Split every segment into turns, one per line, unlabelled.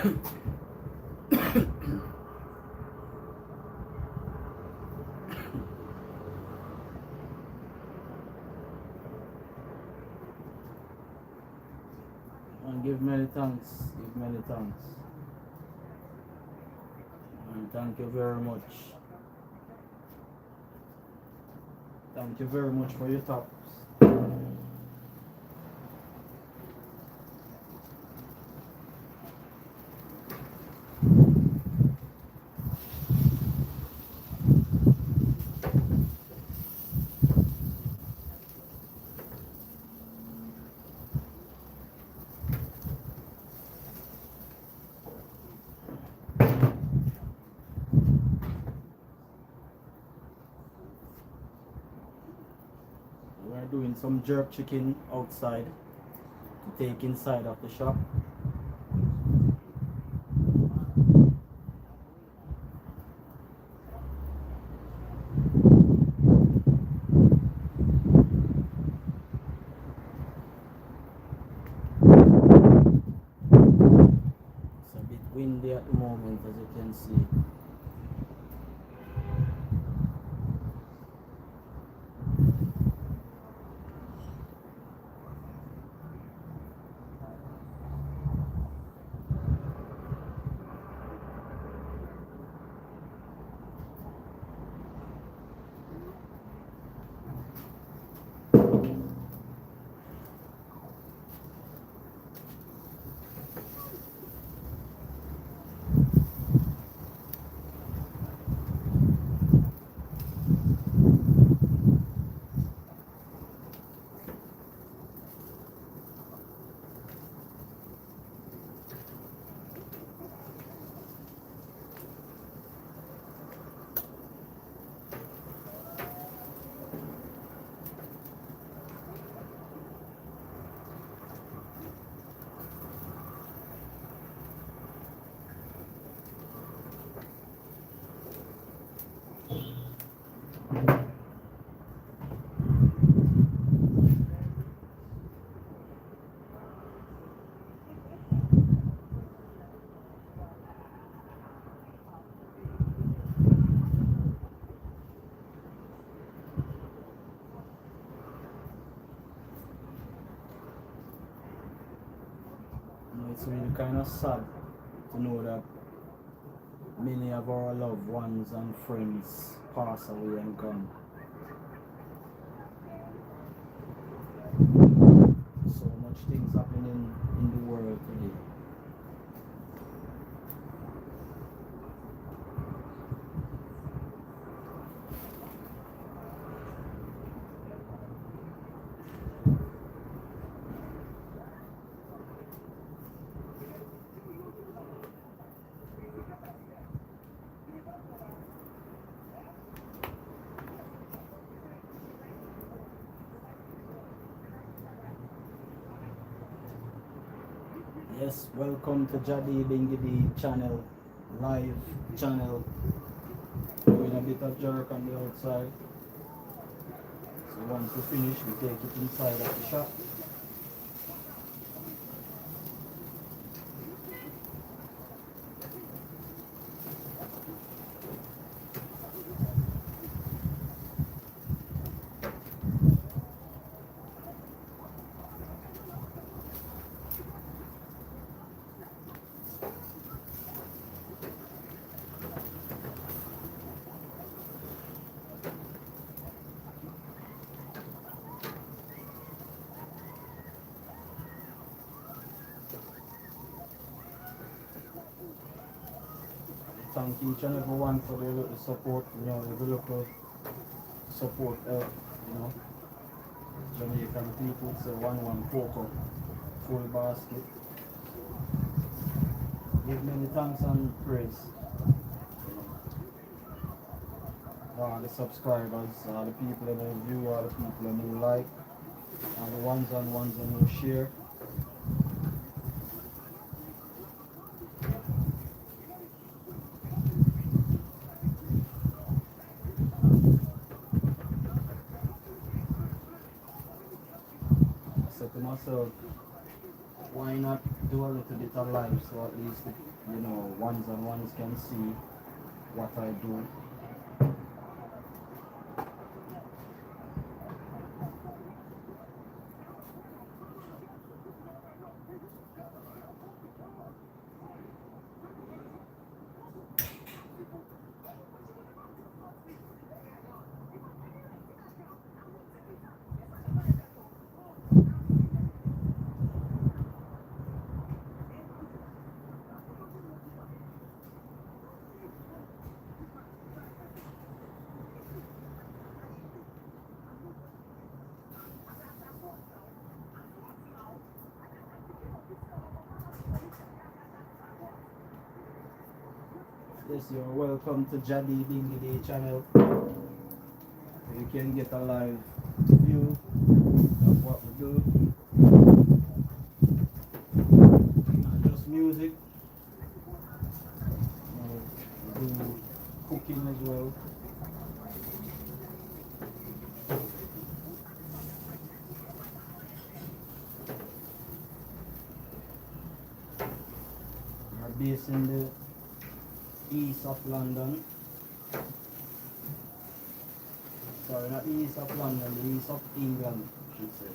And give many thanks. Give many thanks. And thank you very much. Thank you very much for your tops. We're doing some jerk chicken outside to take inside of the shop. It's a bit windy at the moment, as you can see. It's really kind of sad to know that many of our loved ones and friends pass away and gone. So much things happening in the world today. Yes, welcome to Jadi Dingidi channel, live channel. Doing a bit of jerk on the outside. So once we finish, we take it inside of the shop. Thank each and everyone for the little support, the little support, Jamaican people say 1-1 poker, full basket. Give many thanks and praise. All the subscribers, all the people that view, all the people who like, all the ones who share. I said to myself, why not do a little bit of live so at least ones and ones can see what I do. Yes, you're welcome to Jadi Dingy Day channel. You can get a live view of what we do. Not just music, we do cooking as well. We're based in the east of London. Sorry, not east of London, the east of England, I should say.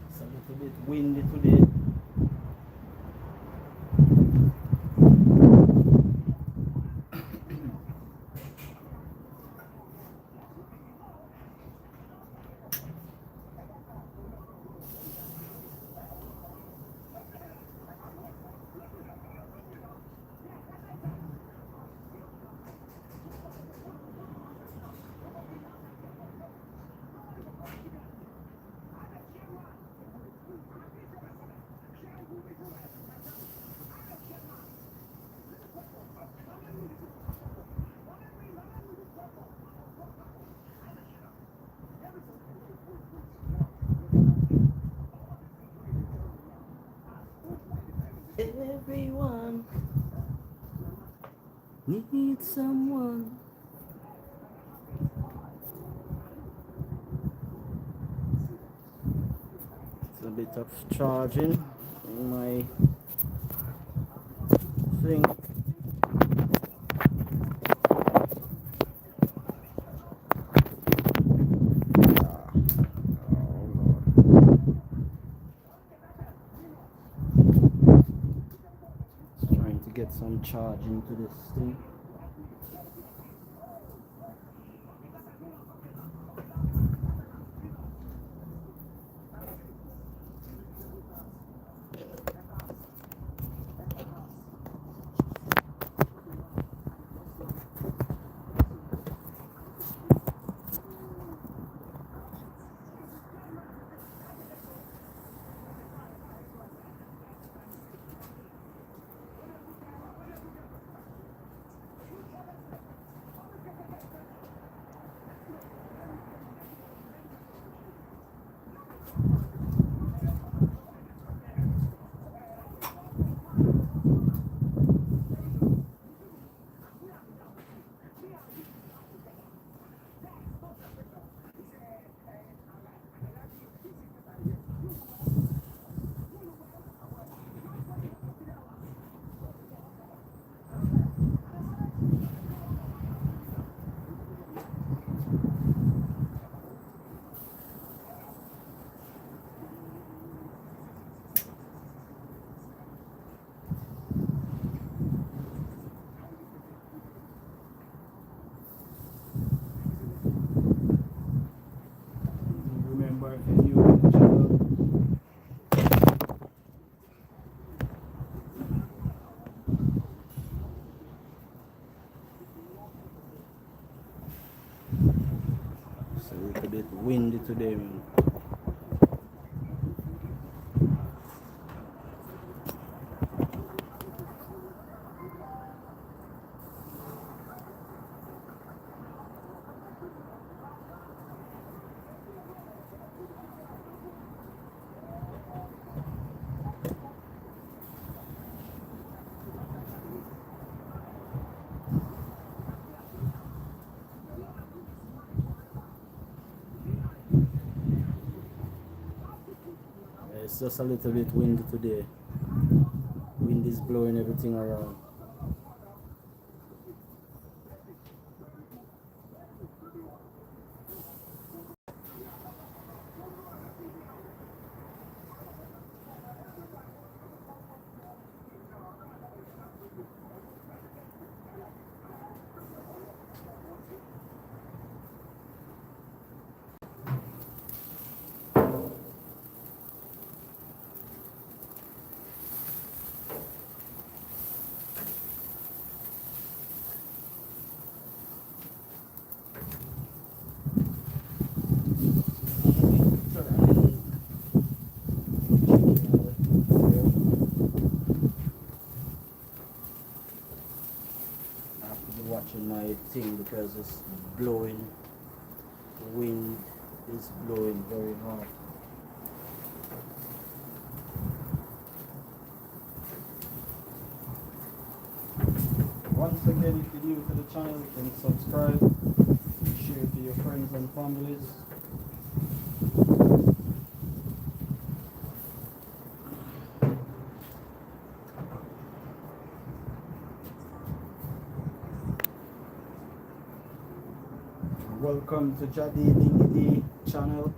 It's a little bit windy today. Everyone needs someone. It's a bit of charging in my thing. Just trying to get some charge into this thing. little bit windy today, man. It's just a little bit windy today. Wind is blowing everything around. Watching my thing because it's blowing. The wind is blowing very hard. Once again, if you're new to the channel, you can subscribe, share to your friends and families. Welcome to Jadi Dingidi channel.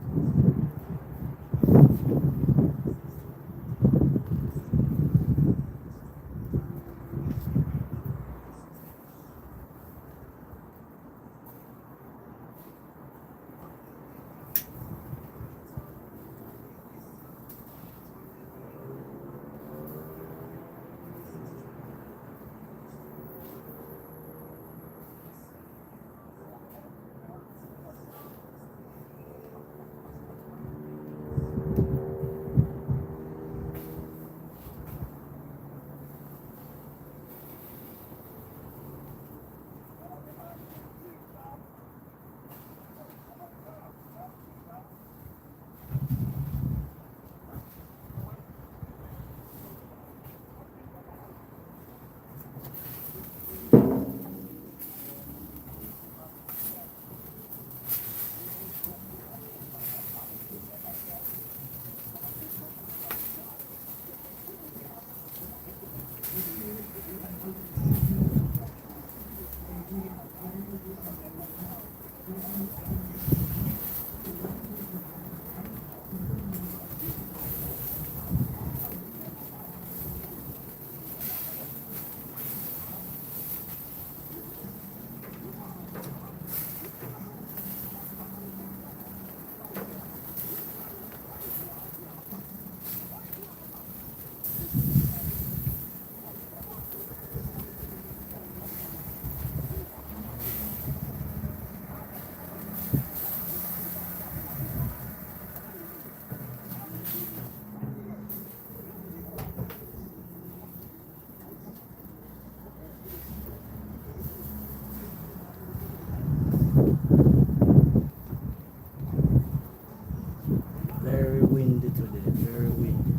Very windy today, very windy.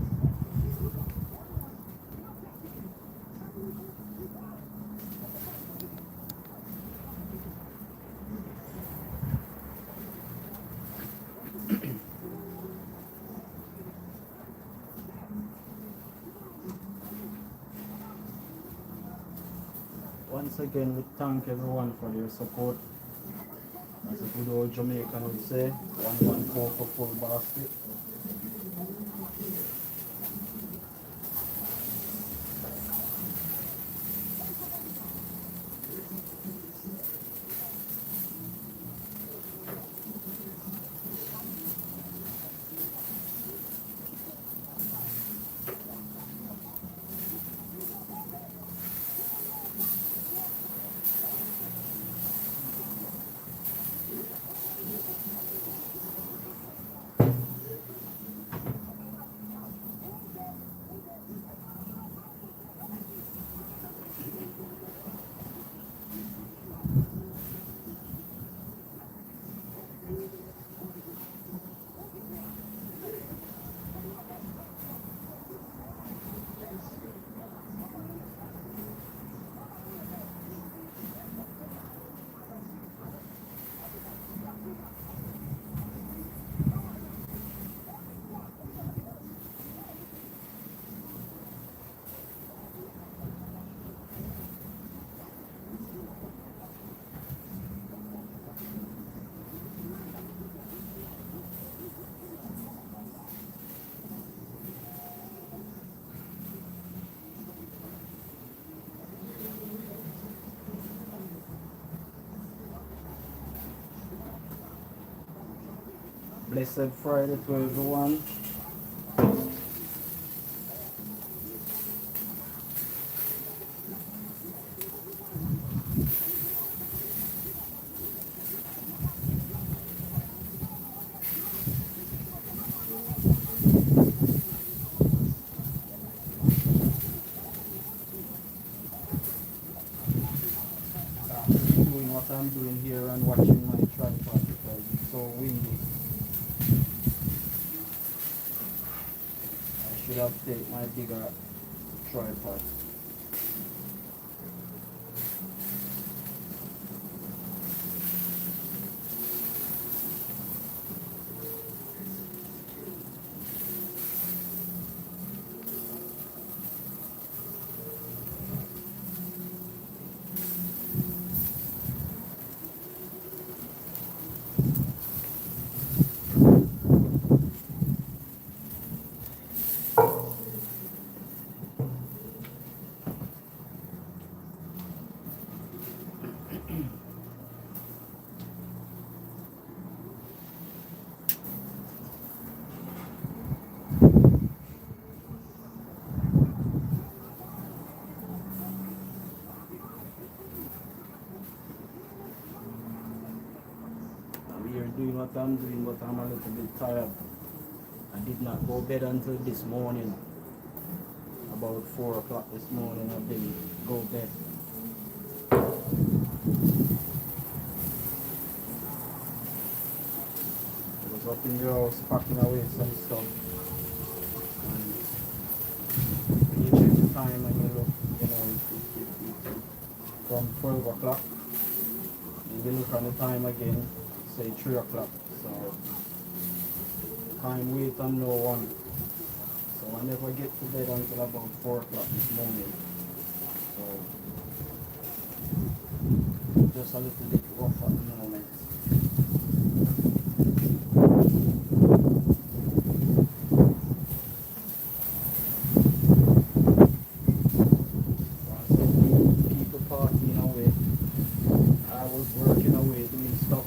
Once again, we thank everyone for their support. As a good old Jamaican would say, 114 for full basket. Blessed Friday to everyone. Doing what I'm doing here and watching my tripod because it's so windy. I should have taken my bigger tripod. I'm here doing what I'm doing, but I'm a little bit tired. I did not go bed until this morning. About 4 o'clock this morning I didn't go bed. I was up in the house packing away some stuff. And when you check the time and you look, you know, it's from 12 o'clock. And you look on the time again, say 3 o'clock. So time wait and no one. So I never get to bed until about 4 o'clock this morning. So just a little bit rough at the moment. So people partying away. I was working away doing stuff.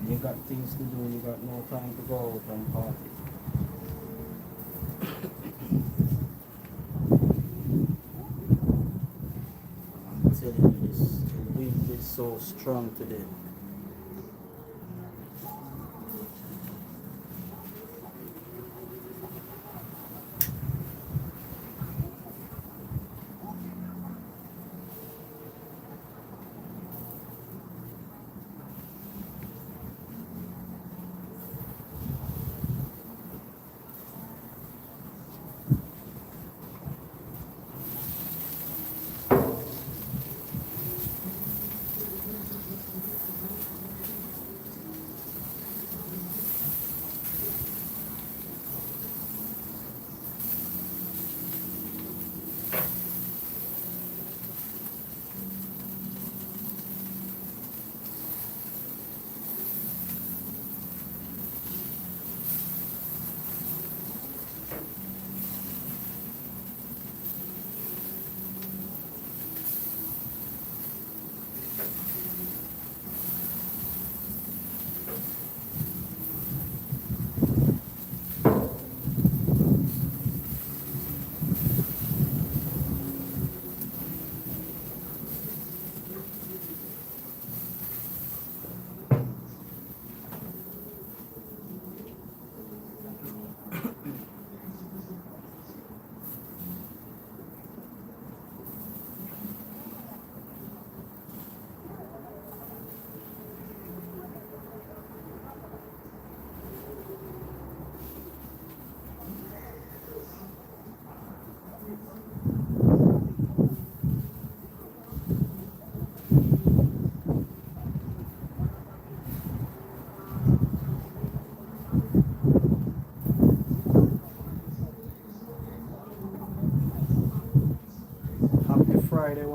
You got things to do, you got no time to go out and party. I'm telling you this, the wind is so strong today.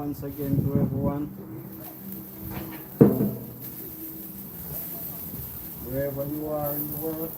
once again to everyone. Wherever you are in the world.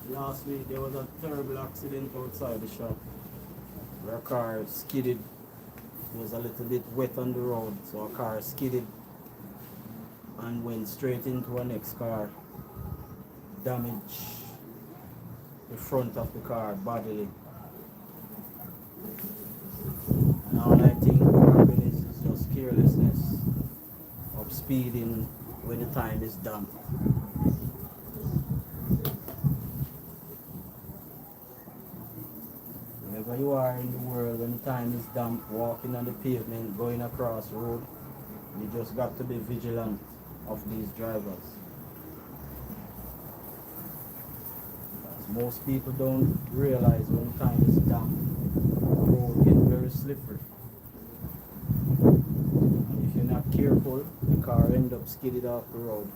Last week there was a terrible accident outside the shop where a car skidded. It was a little bit wet on the road, so a car skidded and went straight into a next car. Damaged the front of the car badly. And all I think probably is just carelessness of speeding when the time is done. Wherever you are in the world, when the time is damp, walking on the pavement, going across the road, you just got to be vigilant of these drivers. Most people don't realize when the time is damp, the road gets very slippery. And if you're not careful, the car ends up skidded off the road.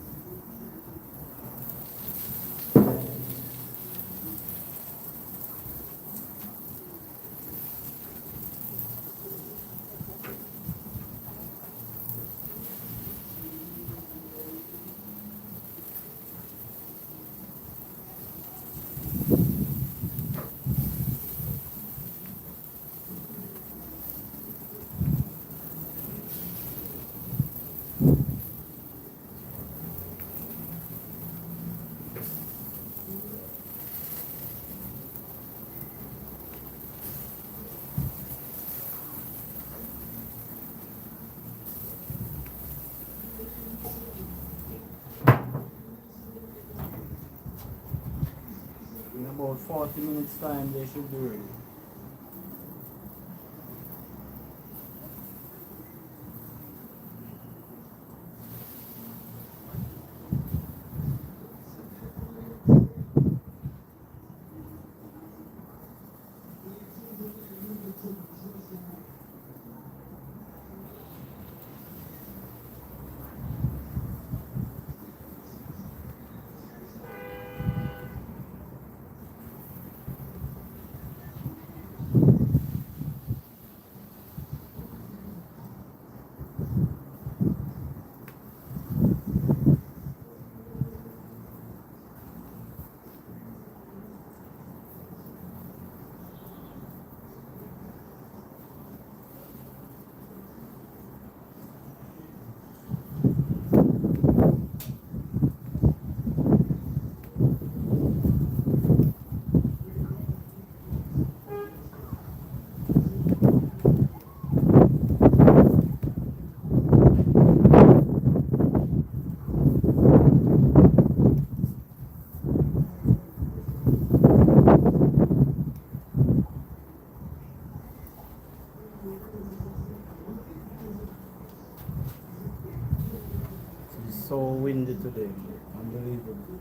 In about 40 minutes time they should be ready. so windy today. Unbelievable.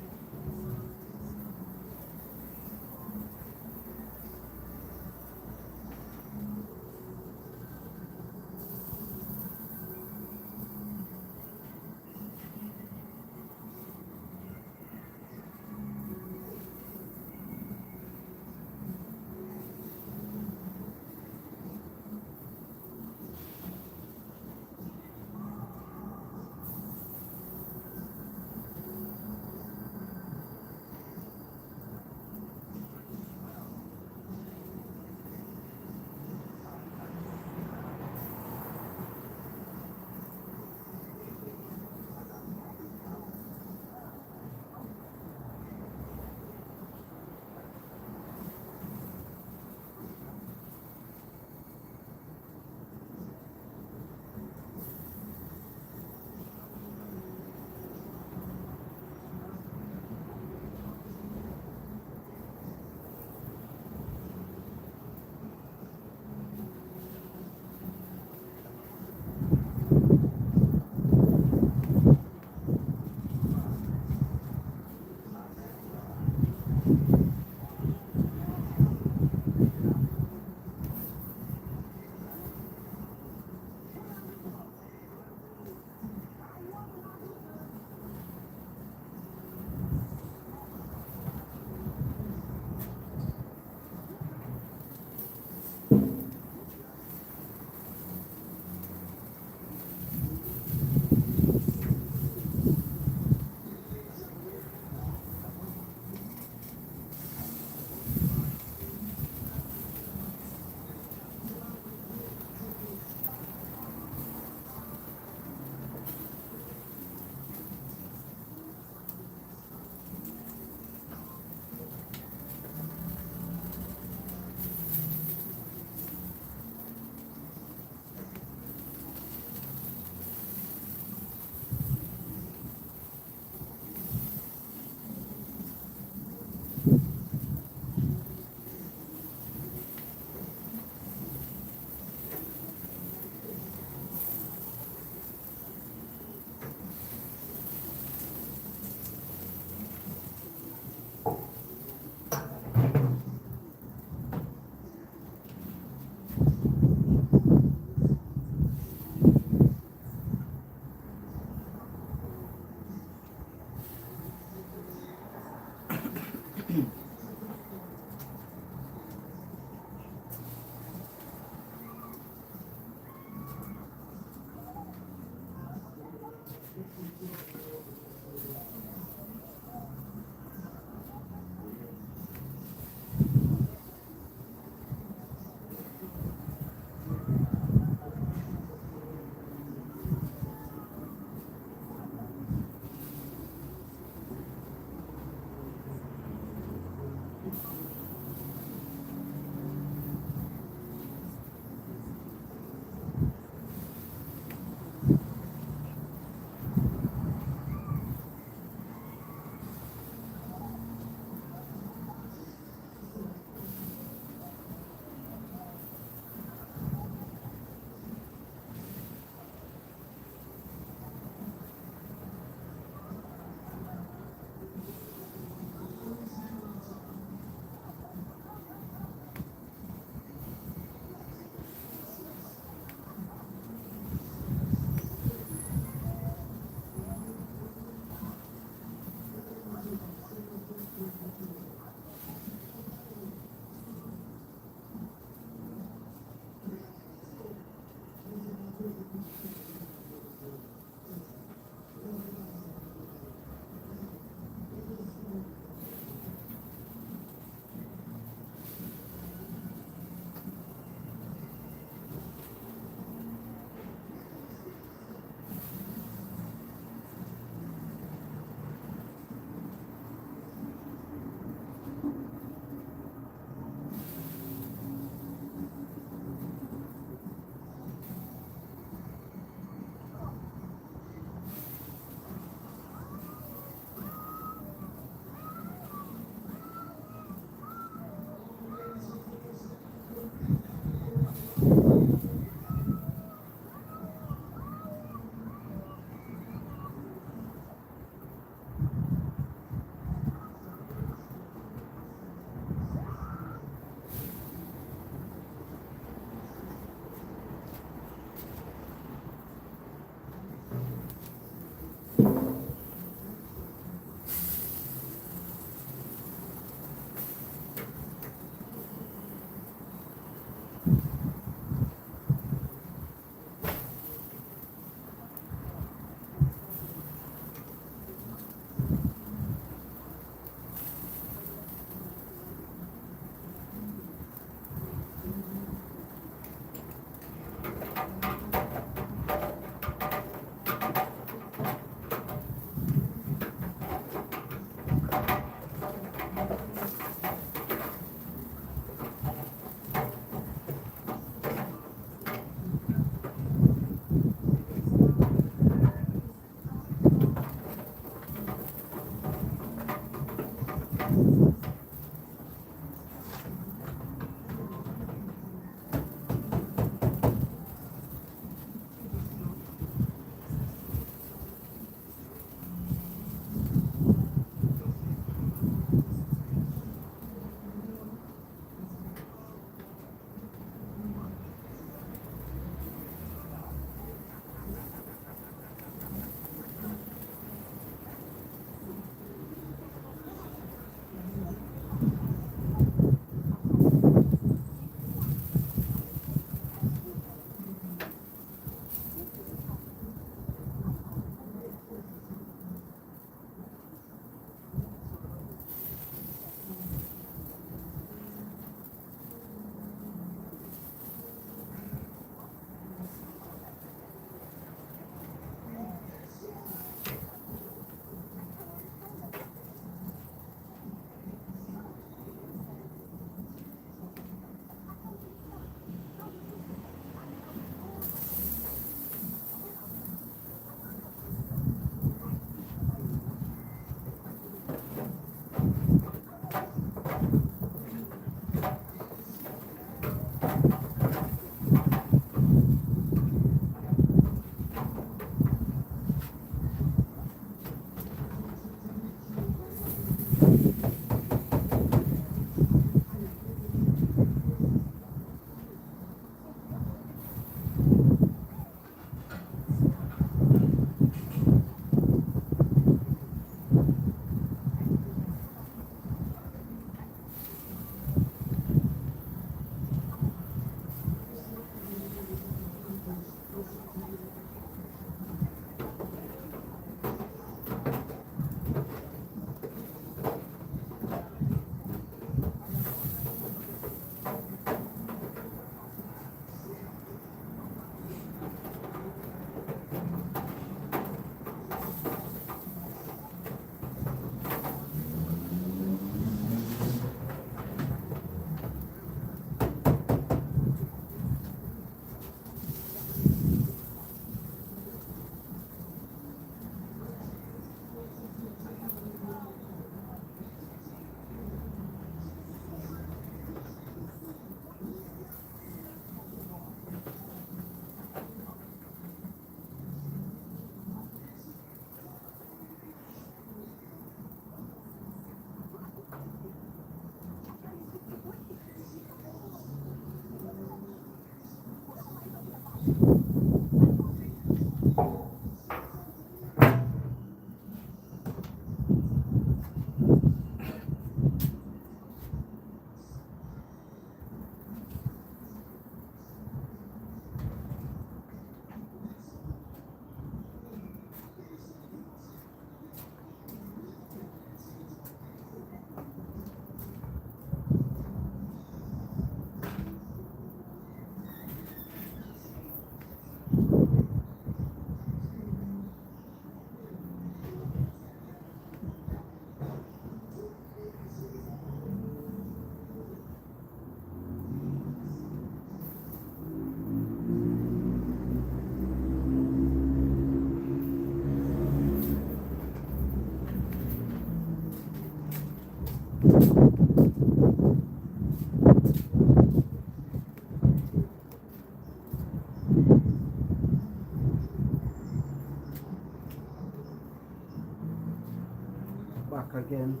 Back again.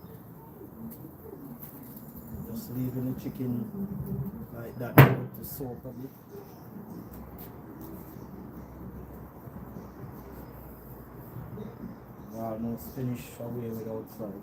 Just leaving the chicken like that to soak a bit. Almost finished away with outside.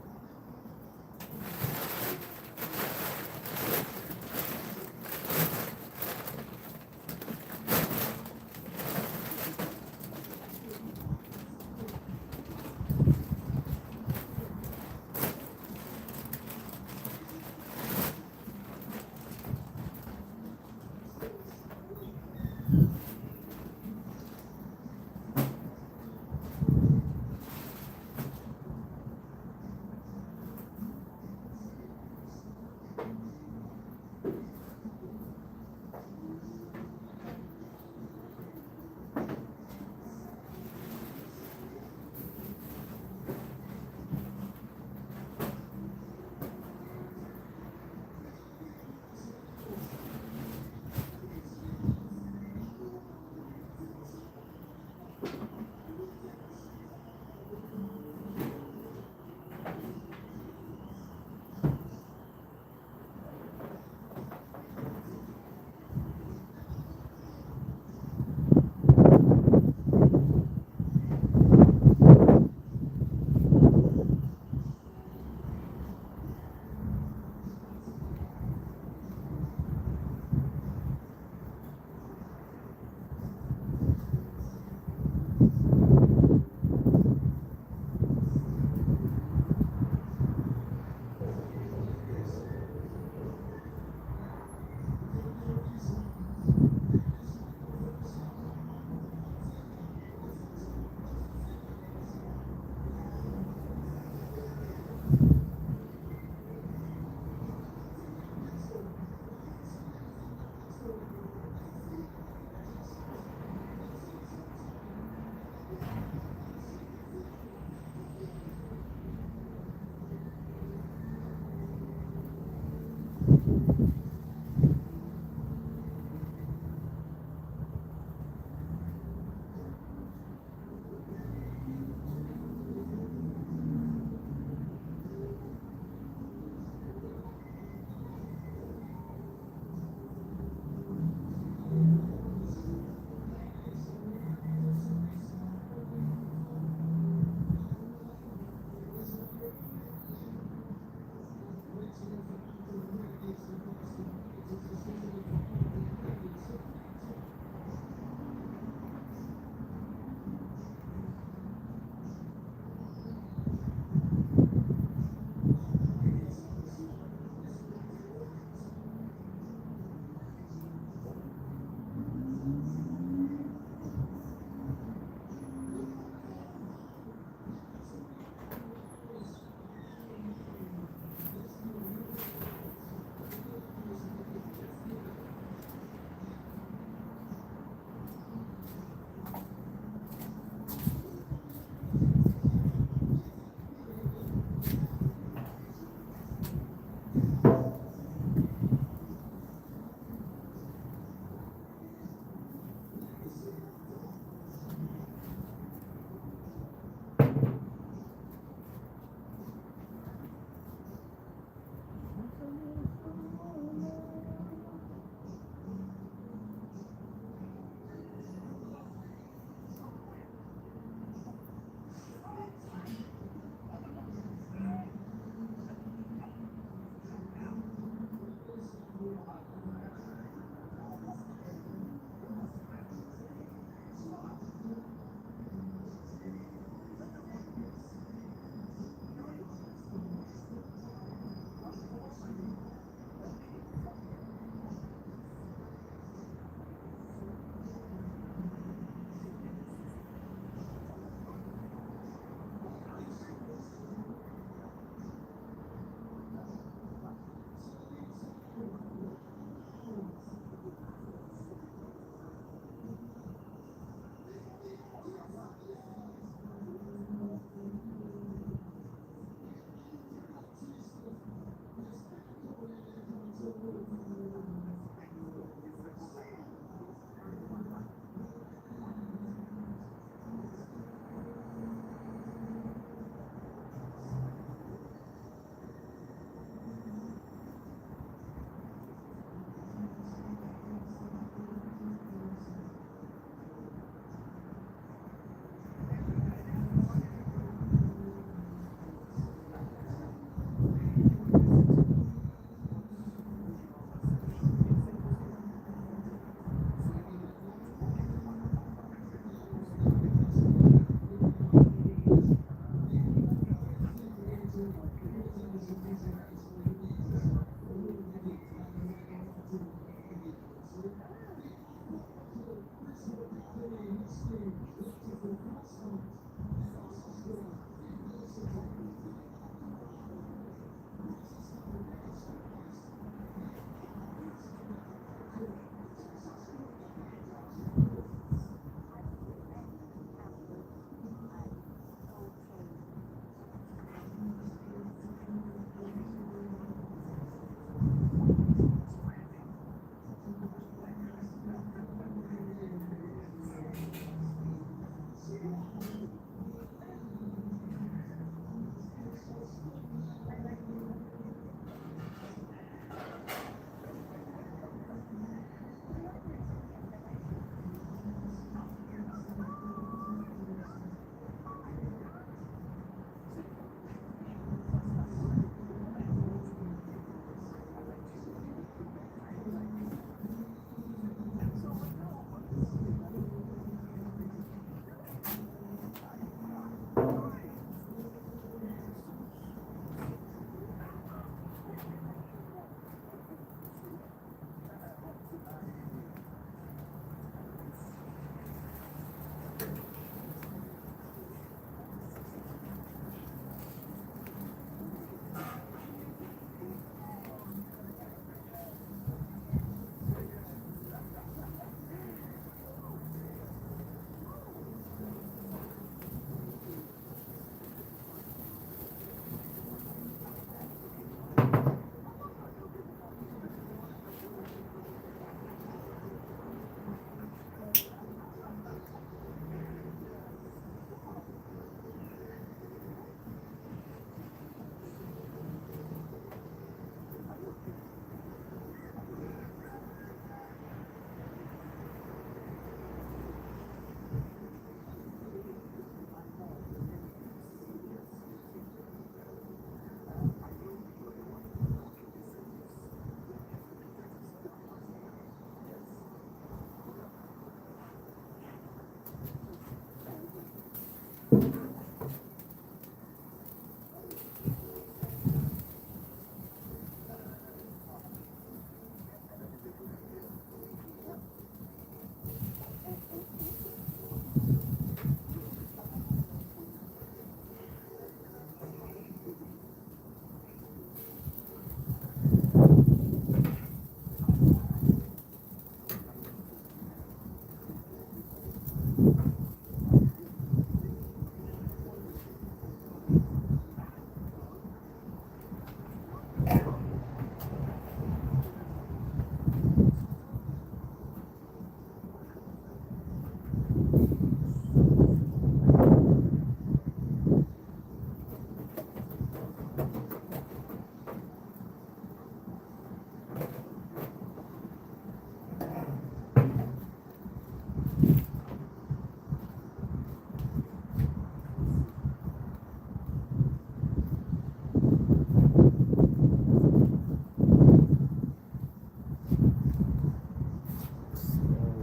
So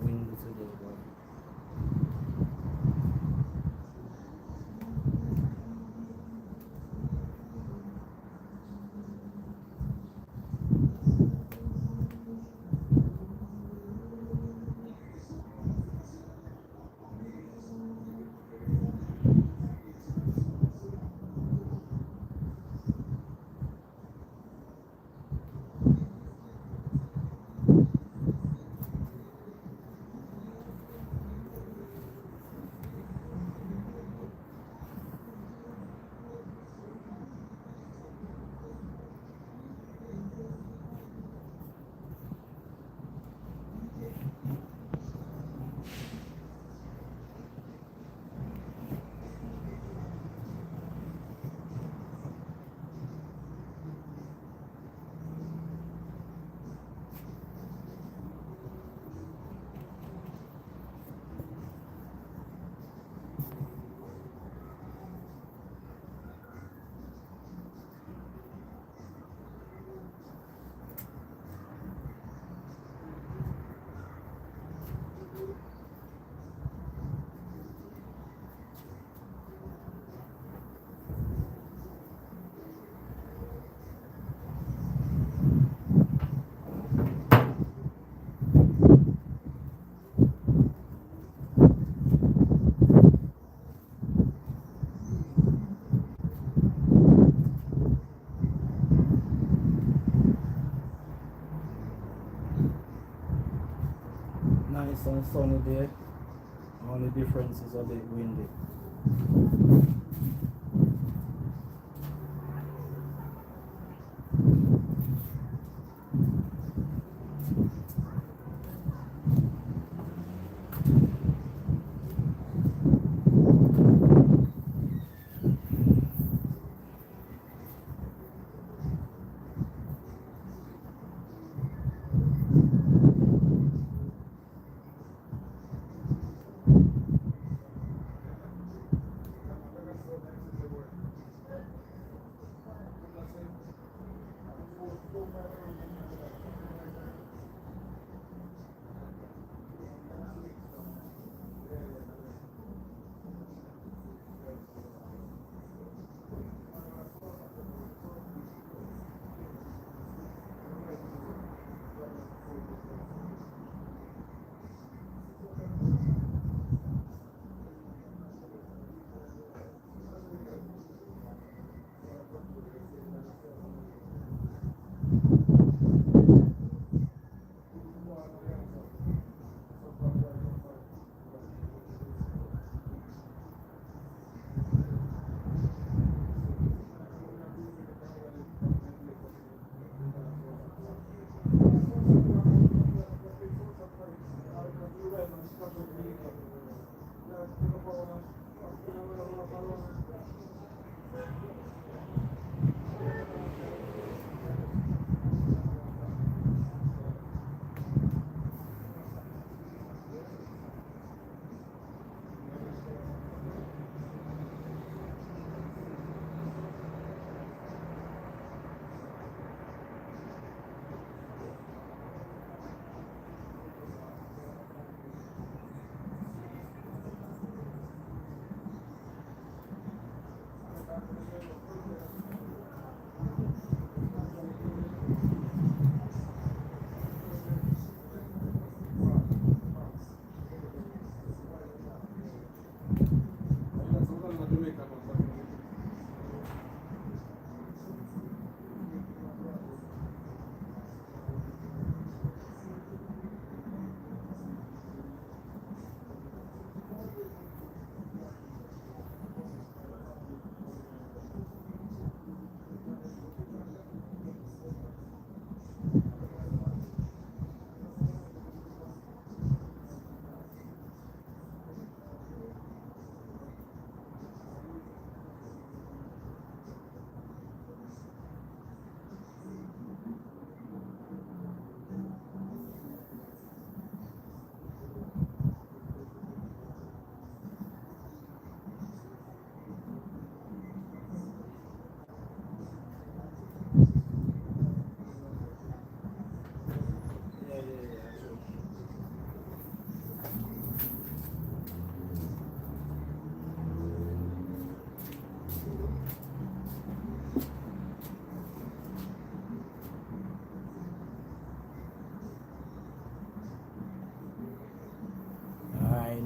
windy today, but nice and sunny day. Only difference is a bit windy.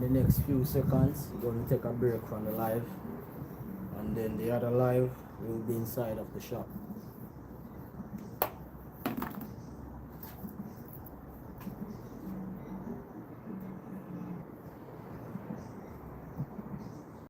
the next few seconds, we're going to take a break from the live, and then the other live will be inside of the shop.